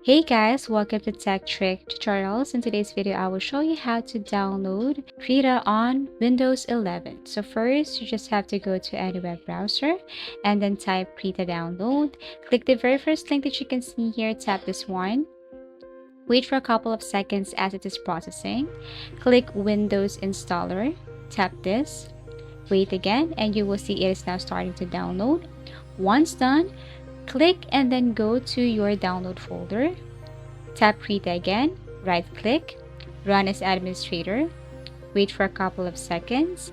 Hey guys, welcome to Tech Trick Tutorials. In today's video, I will show you how to download Krita on Windows 11. So first, you just have to go to any web browser and then type Krita download. Click the very first link that you can see here, tap this one. Wait for a couple of seconds as it is processing. Click Windows Installer, tap this. Wait again and you will see it is now starting to download. Once done, click and then go to your download folder. Tap Krita again, right click, run as administrator. Wait for a couple of seconds.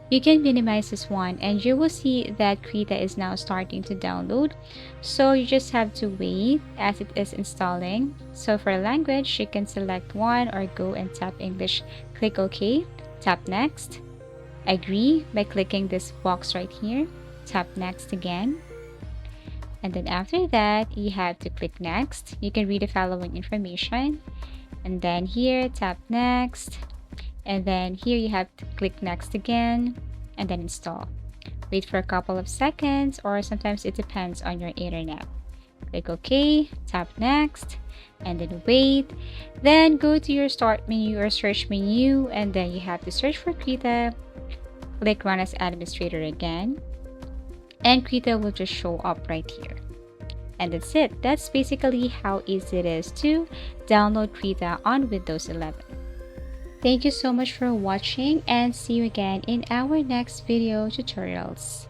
You can minimize this one and you will see that Krita is now starting to download. So you just have to wait as it is installing. So for language, you can select one or go and tap English. Click OK, tap next. Agree by clicking this box right here. Tap next again. And then after that, you have to click next. You can read the following information. And then here, tap next. And then here you have to click next again and then install. Wait for a couple of seconds or sometimes it depends on your internet. Click OK, tap next, and then wait. Then go to your start menu or search menu and then you have to search for Krita. Click run as administrator again. And Krita will just show up right here. And that's it. That's basically how easy it is to download Krita on Windows 11. Thank you so much for watching and see you again in our next video tutorials.